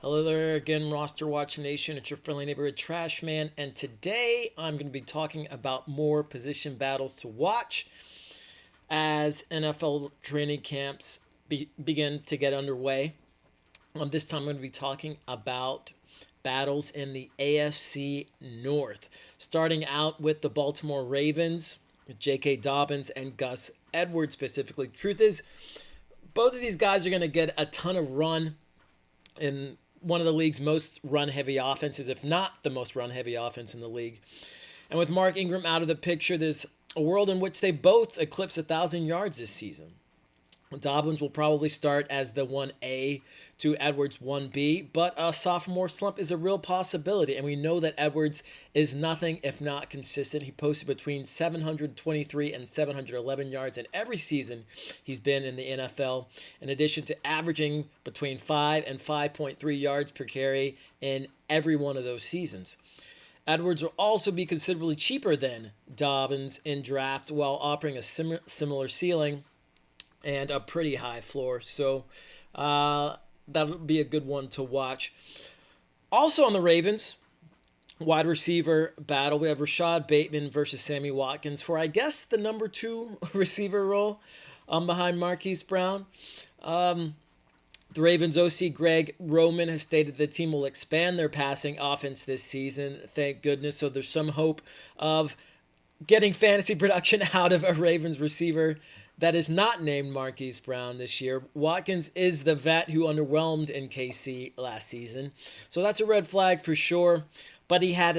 Hello there again, RosterWatch Nation. It's your friendly neighborhood trash man, and today I'm going to be talking about more position battles to watch as NFL training camps begin to get underway. This time I'm going to be talking about battles in the AFC North, starting out with the Baltimore Ravens, J.K. Dobbins and Gus Edwards specifically. Truth is, both of these guys are going to get a ton of run in one of the league's most run-heavy offenses, if not the most run-heavy offense in the league. And with Mark Ingram out of the picture, there's a world in which they both eclipse 1,000 yards this season. Dobbins will probably start as the 1A to Edwards' 1B, but a sophomore slump is a real possibility, and we know that Edwards is nothing if not consistent. He posted between 723 and 711 yards in every season he's been in the NFL, in addition to averaging between 5 and 5.3 yards per carry in every one of those seasons. Edwards will also be considerably cheaper than Dobbins in drafts while offering a similar ceiling and a pretty high floor. So that'll be a good one to watch. Also on the Ravens, wide receiver battle, we have Rashod Bateman versus Sammy Watkins for, I guess, the number 2 receiver role behind Marquise Brown. The Ravens OC Greg Roman has stated the team will expand their passing offense this season. Thank goodness. So there's some hope of getting fantasy production out of a Ravens receiver that is not named Marquise Brown this year. Watkins is the vet who underwhelmed in KC last season. So that's a red flag for sure. But he had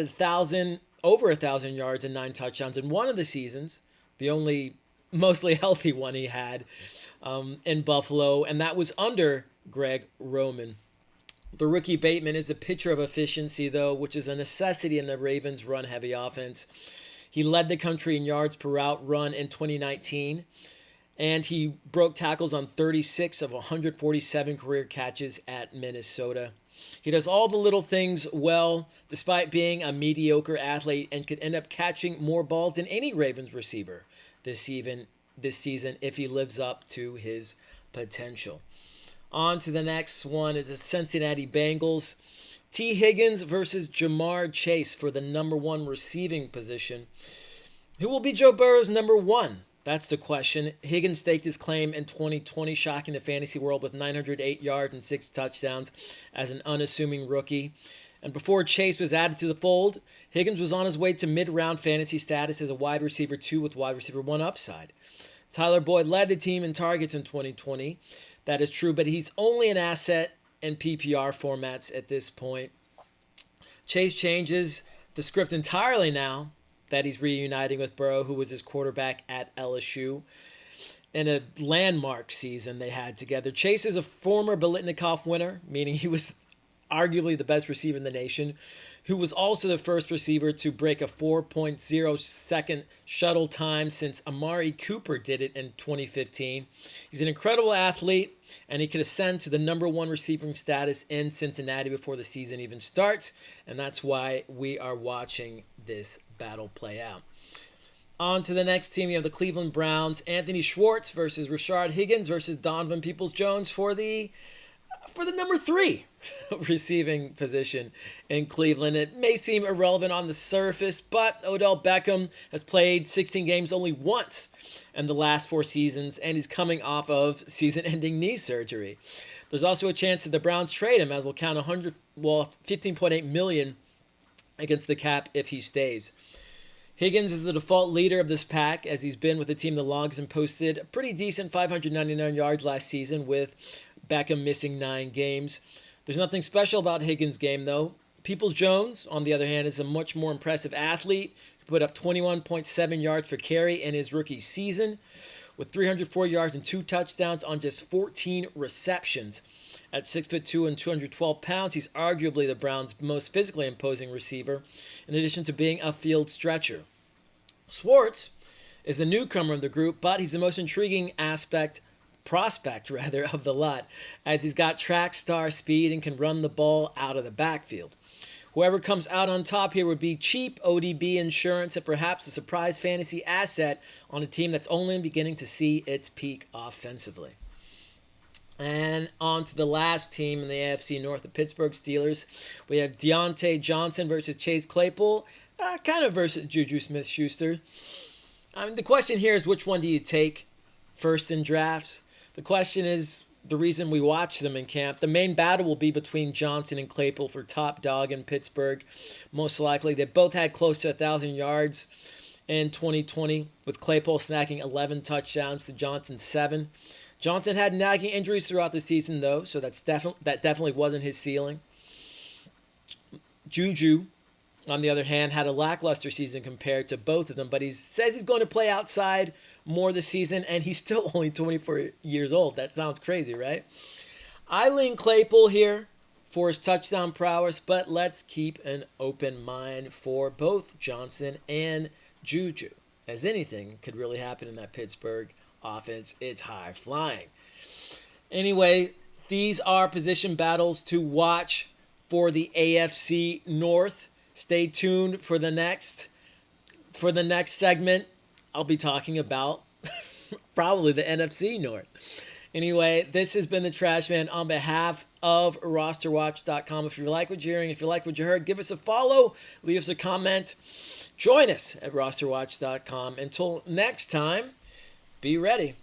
over 1,000 yards and 9 touchdowns in one of the seasons, the only mostly healthy one he had in Buffalo, and that was under Greg Roman. The rookie Bateman is a picture of efficiency, though, which is a necessity in the Ravens' run-heavy offense. He led the country in yards per route run in 2019, and he broke tackles on 36 of 147 career catches at Minnesota. He does all the little things well, despite being a mediocre athlete, and could end up catching more balls than any Ravens receiver this season if he lives up to his potential. On to the next one, the Cincinnati Bengals. T. Higgins versus JaMarr Chase for the number 1 receiving position. Who will be Joe Burrow's number 1? That's the question. Higgins staked his claim in 2020, shocking the fantasy world with 908 yards and 6 touchdowns as an unassuming rookie. And before Chase was added to the fold, Higgins was on his way to mid-round fantasy status as a wide receiver 2 with wide receiver 1 upside. Tyler Boyd led the team in targets in 2020. That is true, but he's only an asset in PPR formats at this point. Chase changes the script entirely now that he's reuniting with Burrow, who was his quarterback at LSU in a landmark season they had together. Chase is a former Biletnikoff winner, meaning he was arguably the best receiver in the nation, who was also the first receiver to break a 4.0 second shuttle time since Amari Cooper did it in 2015. He's an incredible athlete, and he could ascend to the number 1 receiving status in Cincinnati before the season even starts, and that's why we are watching this battle play out. On to the next team, you have the Cleveland Browns. Anthony Schwartz versus Rashod Higgins versus Donovan Peoples-Jones for the number 3 receiving position in Cleveland. It may seem irrelevant on the surface, but Odell Beckham has played 16 games only once in the last 4 seasons, and he's coming off of season-ending knee surgery. There's also a chance that the Browns trade him, as will count $15.8 million against the cap if he stays. Higgins is the default leader of this pack, as he's been with the team the longest and posted a pretty decent 599 yards last season, with Beckham missing 9 games. There's nothing special about Higgins' game, though. Peoples-Jones, on the other hand, is a much more impressive athlete. He put up 21.7 yards per carry in his rookie season, with 304 yards and 2 touchdowns on just 14 receptions. At 6'2" and 212 pounds, he's arguably the Browns' most physically imposing receiver, in addition to being a field stretcher. Schwartz is the newcomer of the group, but he's the most intriguing prospect of the lot, as he's got track star speed and can run the ball out of the backfield. Whoever comes out on top here would be cheap ODB insurance and perhaps a surprise fantasy asset on a team that's only beginning to see its peak offensively. And on to the last team in the AFC North, the Pittsburgh Steelers. We have Deontay Johnson versus Chase Claypool, kind of versus Juju Smith-Schuster. I mean, the question here is, which one do you take first in drafts? The question is the reason we watch them in camp. The main battle will be between Johnson and Claypool for top dog in Pittsburgh. Most likely, they both had close to 1,000 yards in 2020, with Claypool snacking 11 touchdowns to Johnson's 7. Johnson had nagging injuries throughout the season, though, so that definitely wasn't his ceiling. Juju, on the other hand, had a lackluster season compared to both of them, but he says he's going to play outside more this season, and he's still only 24 years old. That sounds crazy, right? I lean Claypool here for his touchdown prowess, but let's keep an open mind for both Johnson and Juju, as anything could really happen in that Pittsburgh offense. It's high flying. Anyway, these are position battles to watch for the AFC North. Stay tuned for the next segment. I'll be talking about probably the NFC North. Anyway, this has been the Trash Man on behalf of RosterWatch.com. If you like what you're hearing, if you like what you heard, give us a follow, leave us a comment. Join us at RosterWatch.com. Until next time, be ready.